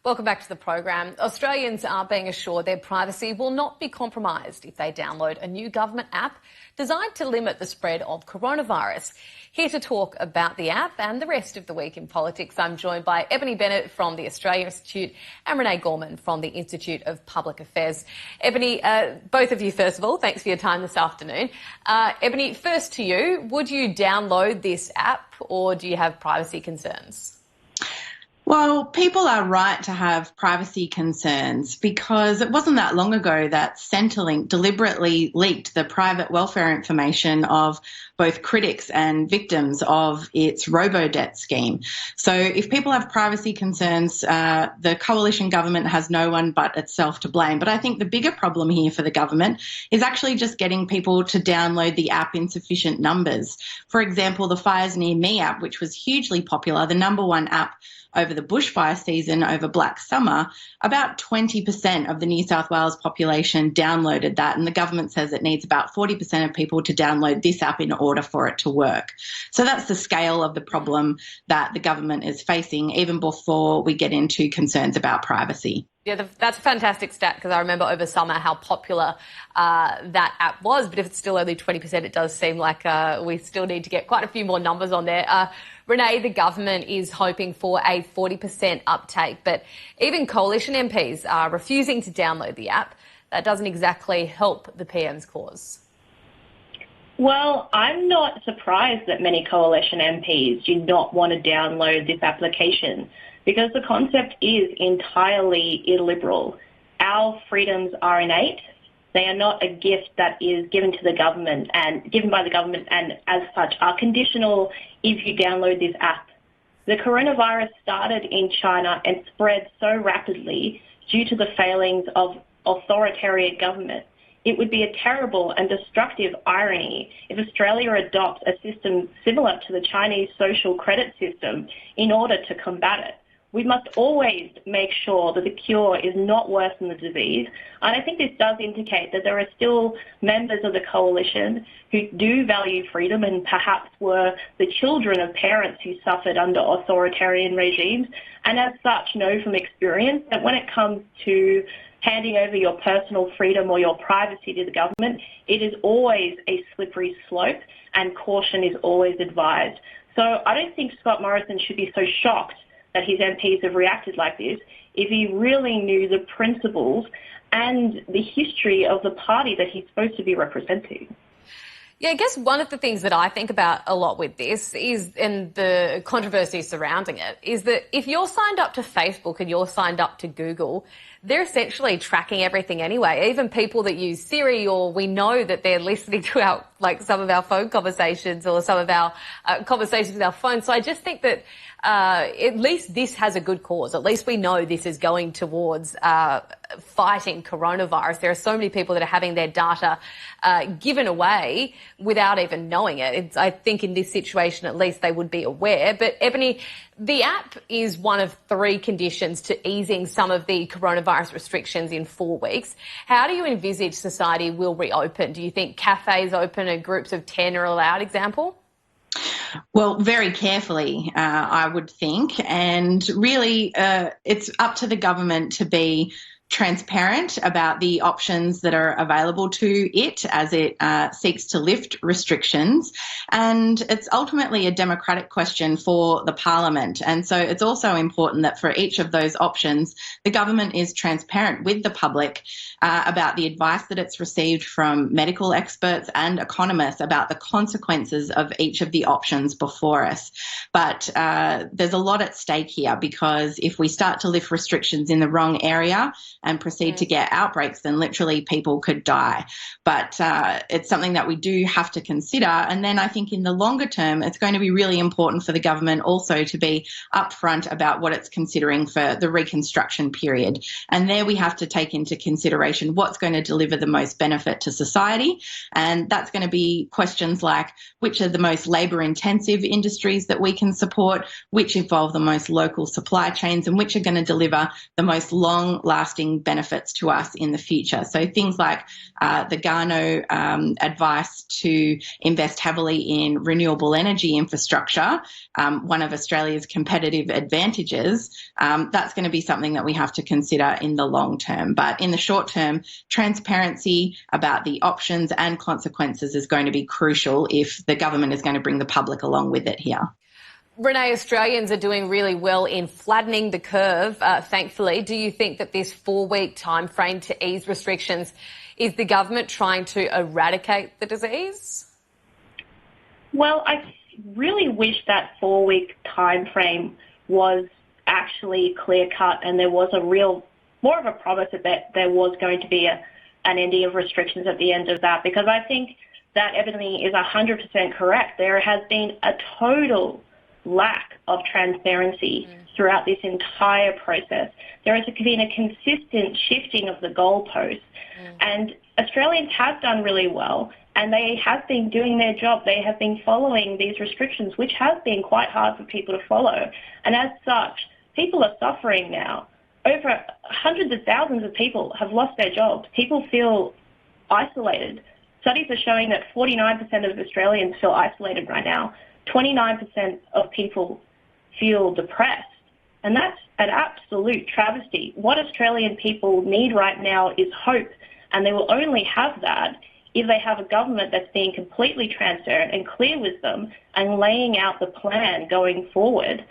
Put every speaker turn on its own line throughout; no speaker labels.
Welcome back to the program. Australians are being assured their privacy will not be compromised if they download a new government app designed to limit the spread of coronavirus. Here to talk about the app and the rest of the week in politics, I'm joined by Ebony Bennett from the Australia Institute and Renee Gorman from the Institute of Public Affairs. Ebony, both of you, first of all, thanks for your time this afternoon. Ebony, first to you, would you download this app or do you have privacy concerns?
Well, people are right to have privacy concerns because it wasn't that long ago that Centrelink deliberately leaked the private welfare information of both critics and victims of its robo-debt scheme. So if people have privacy concerns, the coalition government has no one but itself to blame. But I think the bigger problem here for the government is actually just getting people to download the app in sufficient numbers. For example, the Fires Near Me app, which was hugely popular, the number one app over the bushfire season over Black Summer, about 20% of the New South Wales population downloaded that, and the government says it needs about 40% of people to download this app in order for it to work. So that's the scale of the problem that the government is facing, even before we get into concerns about privacy.
Yeah, that's a fantastic stat because I remember over summer how popular that app was, but if it's still only 20%, it does seem like we still need to get quite a few more numbers on there. Renee, the government is hoping for a 40% uptake, but even coalition MPs are refusing to download the app. That doesn't exactly help the PM's cause.
Well, I'm not surprised that many coalition MPs do not want to download this application because the concept is entirely illiberal. Our freedoms are innate. They are not a gift that is given to the government and given by the government and as such are conditional if you download this app. The coronavirus started in China and spread so rapidly due to the failings of authoritarian government. It would be a terrible and destructive irony if Australia adopts a system similar to the Chinese social credit system in order to combat it. We must always make sure that the cure is not worse than the disease. And I think this does indicate that there are still members of the coalition who do value freedom and perhaps were the children of parents who suffered under authoritarian regimes, and as such know from experience that when it comes to handing over your personal freedom or your privacy to the government, it is always a slippery slope and caution is always advised. So I don't think Scott Morrison should be so shocked that his MPs have reacted like this if he really knew the principles and the history of the party that he's supposed to be representing.
Yeah, I guess one of the things that I think about a lot with this is, and the controversy surrounding it, is that if you're signed up to Facebook and you're signed up to Google, they're essentially tracking everything anyway. Even people that use Siri, or we know that they're listening to our, like some of our phone conversations or some of our conversations with our phones. So I just think that at least this has a good cause. At least we know this is going towards fighting coronavirus. There are so many people that are having their data given away without even knowing it. I think in this situation, at least they would be aware. But Ebony, the app is one of 3 conditions to easing some of the coronavirus restrictions in 4 weeks. How do you envisage society will reopen? Do you think cafes open and groups of 10 are allowed, example?
Well, very carefully, I would think. And really, it's up to the government to be transparent about the options that are available to it as it seeks to lift restrictions. And it's ultimately a democratic question for the parliament. And so it's also important that for each of those options, the government is transparent with the public about the advice that it's received from medical experts and economists about the consequences of each of the options before us. But there's a lot at stake here, because if we start to lift restrictions in the wrong area and proceed to get outbreaks, then literally people could die. But it's something that we do have to consider. And then I think in the longer term, it's going to be really important for the government also to be upfront about what it's considering for the reconstruction period. And there we have to take into consideration what's going to deliver the most benefit to society. And that's going to be questions like which are the most labour-intensive industries that we can support, which involve the most local supply chains, and which are going to deliver the most long-lasting lasting benefits to us in the future. So things like the Garno advice to invest heavily in renewable energy infrastructure, one of Australia's competitive advantages, that's going to be something that we have to consider in the long term. But in the short term, transparency about the options and consequences is going to be crucial if the government is going to bring the public along with it here.
Renee, Australians are doing really well in flattening the curve, thankfully. Do you think that this 4-week time frame to ease restrictions is the government trying to eradicate the disease?
Well, I really wish that 4-week time frame was actually clear-cut and there was more of a promise that there was going to be an ending of restrictions at the end of that, because I think that evidently is 100% correct. There has been a total lack of transparency throughout this entire process. There has been a consistent shifting of the goalposts, and Australians have done really well, and they have been doing their job. They have been following these restrictions, which has been quite hard for people to follow. And as such, people are suffering now. Over hundreds of thousands of people have lost their jobs. People feel isolated. Studies are showing that 49% of Australians feel isolated right now. 29% of people feel depressed. And that's an absolute travesty. What Australian people need right now is hope, and they will only have that if they have a government that's being completely transparent and clear with them and laying out the plan going forward.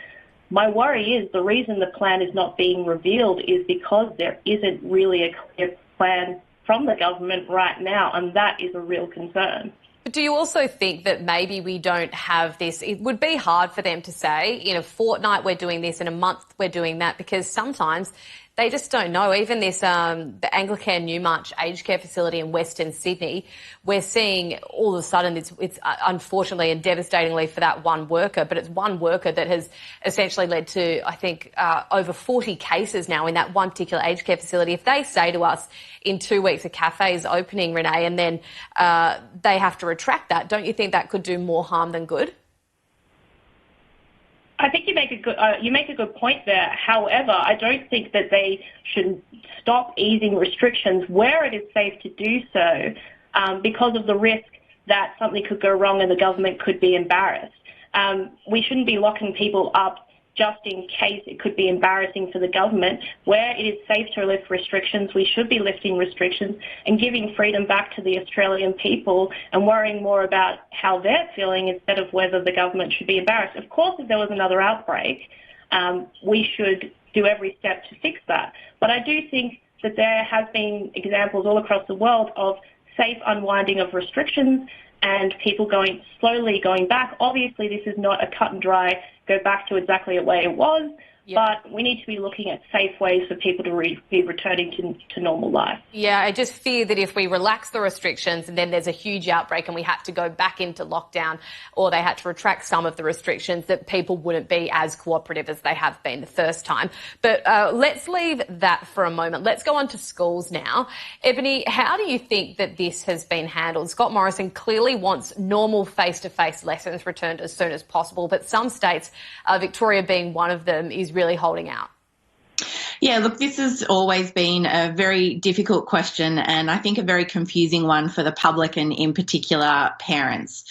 My worry is the reason the plan is not being revealed is because there isn't really a clear plan from the government right now, and that is a real concern.
But do you also think that maybe we don't have this? It would be hard for them to say, in a fortnight we're doing this, in a month we're doing that, because sometimes they just don't know. Even this, the Anglican Newmarch aged care facility in Western Sydney, we're seeing all of a sudden it's unfortunately and devastatingly for that one worker, but it's one worker that has essentially led to, I think, over 40 cases now in that one particular aged care facility. If they say to us in 2 weeks a cafe is opening, Renee, and then they have to retract that, don't you think that could do more harm than good?
I think you make a good point there. However, I don't think that they should stop easing restrictions where it is safe to do so, because of the risk that something could go wrong and the government could be embarrassed. We shouldn't be locking people up just in case it could be embarrassing for the government. Where it is safe to lift restrictions, we should be lifting restrictions and giving freedom back to the Australian people and worrying more about how they're feeling instead of whether the government should be embarrassed. Of course, if there was another outbreak, we should do every step to fix that. But I do think that there have been examples all across the world of safe unwinding of restrictions and people slowly going back. Obviously, this is not a cut and dry, go back to exactly the way it was, but we need to be looking at safe ways for people to be returning to normal life.
Yeah, I just fear that if we relax the restrictions and then there's a huge outbreak and we had to go back into lockdown, or they had to retract some of the restrictions, that people wouldn't be as cooperative as they have been the first time. But let's leave that for a moment. Let's go on to schools now. Ebony, how do you think that this has been handled? Scott Morrison clearly wants normal face-to-face lessons returned as soon as possible, but some states, Victoria being one of them, is really holding out.
Yeah, look, this has always been a very difficult question, and I think a very confusing one for the public and in particular parents.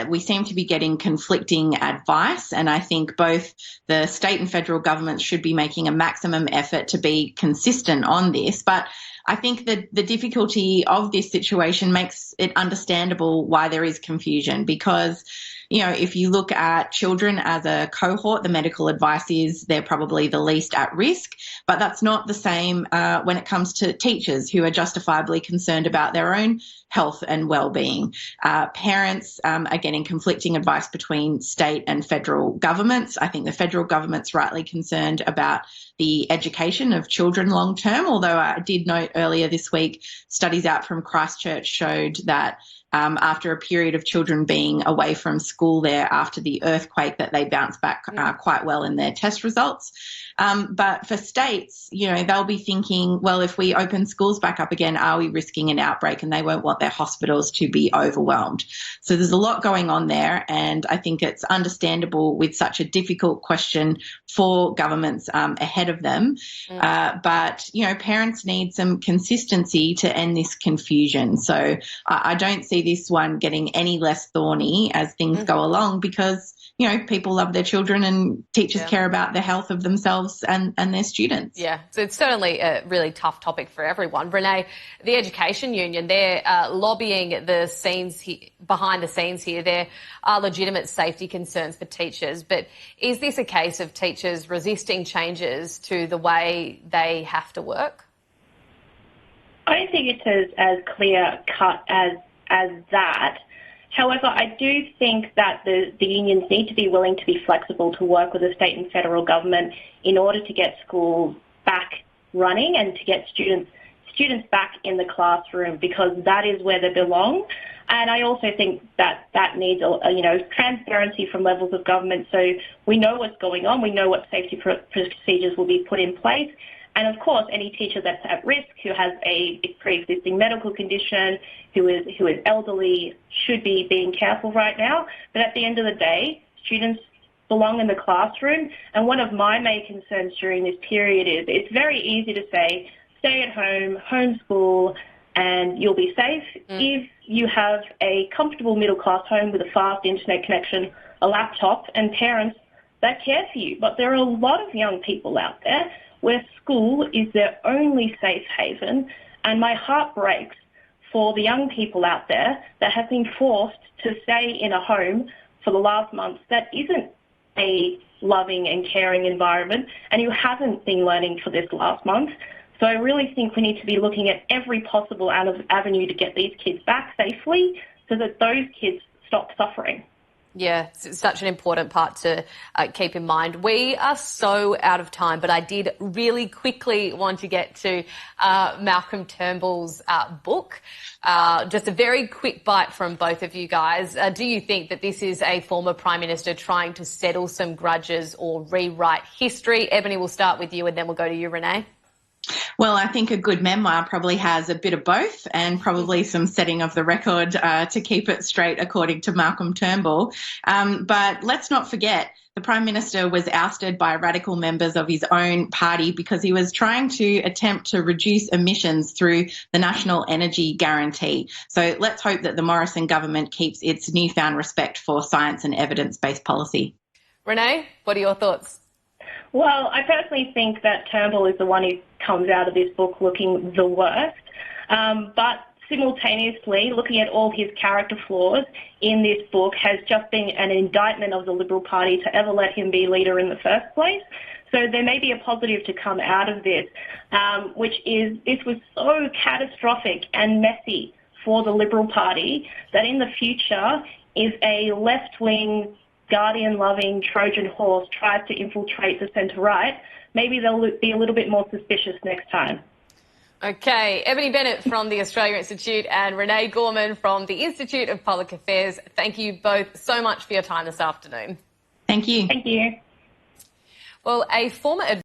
We seem to be getting conflicting advice, and I think both the state and federal governments should be making a maximum effort to be consistent on this. But I think that the difficulty of this situation makes it understandable why there is confusion, because if you look at children as a cohort, the medical advice is they're probably the least at risk, but that's not the same when it comes to teachers who are justifiably concerned about their own health and well-being. Parents are getting conflicting advice between state and federal governments. I think the federal government's rightly concerned about the education of children long-term, although I did note earlier this week studies out from Christchurch showed that after a period of children being away from school there after the earthquake, that they bounced back quite well in their test results. But for states, they'll be thinking, well, if we open schools back up again, are we risking an outbreak? And they won't want their hospitals to be overwhelmed. So there's a lot going on there, and I think it's understandable with such a difficult question for governments ahead of them. But parents need some consistency to end this confusion. So I don't see this one getting any less thorny as things go along, because people love their children and teachers care about the health of themselves and their students.
Yeah, so it's certainly a really tough topic for everyone. Renee, the Education Union, they're lobbying the scenes behind the scenes here. There are legitimate safety concerns for teachers, but is this a case of teachers resisting changes to the way they have to work?
I don't think it's as clear cut as that. However, I do think that the unions need to be willing to be flexible to work with the state and federal government in order to get schools back running and to get students back in the classroom, because that is where they belong. And I also think that needs transparency from levels of government, so we know what's going on, we know what safety procedures will be put in place. And of course, any teacher that's at risk, who has a pre-existing medical condition, who is elderly, should be being careful right now. But at the end of the day, students belong in the classroom. And one of my main concerns during this period is it's very easy to say, stay at home, homeschool, and you'll be safe. If you have a comfortable middle-class home with a fast internet connection, a laptop, and parents that care for you. But there are a lot of young people out there where school is their only safe haven, and my heart breaks for the young people out there that have been forced to stay in a home for the last month that isn't a loving and caring environment, and who haven't been learning for this last month. So I really think we need to be looking at every possible avenue to get these kids back safely so that those kids stop suffering.
Yeah, it's such an important part to keep in mind. We are so out of time, but I did really quickly want to get to Malcolm Turnbull's book. Just a very quick bite from both of you guys. Do you think that this is a former Prime Minister trying to settle some grudges or rewrite history? Ebony, we'll start with you and then we'll go to you, Renee.
Well, I think a good memoir probably has a bit of both, and probably some setting of the record to keep it straight, according to Malcolm Turnbull. But let's not forget, the Prime Minister was ousted by radical members of his own party because he was trying to attempt to reduce emissions through the National Energy Guarantee. So let's hope that the Morrison government keeps its newfound respect for science and evidence-based policy.
Renee, what are your thoughts?
Well, I personally think that Turnbull is the one who comes out of this book looking the worst. But simultaneously, looking at all his character flaws in this book has just been an indictment of the Liberal Party to ever let him be leader in the first place. So there may be a positive to come out of this, which is this was so catastrophic and messy for the Liberal Party that in the future, if a left-wing Guardian-loving Trojan horse tries to infiltrate the centre-right, maybe they'll be a little bit more suspicious next time.
Okay, Ebony Bennett from the Australia Institute and Renee Gorman from the Institute of Public Affairs, thank you both so much for your time this afternoon.
Thank you.
Thank you.
Well, a former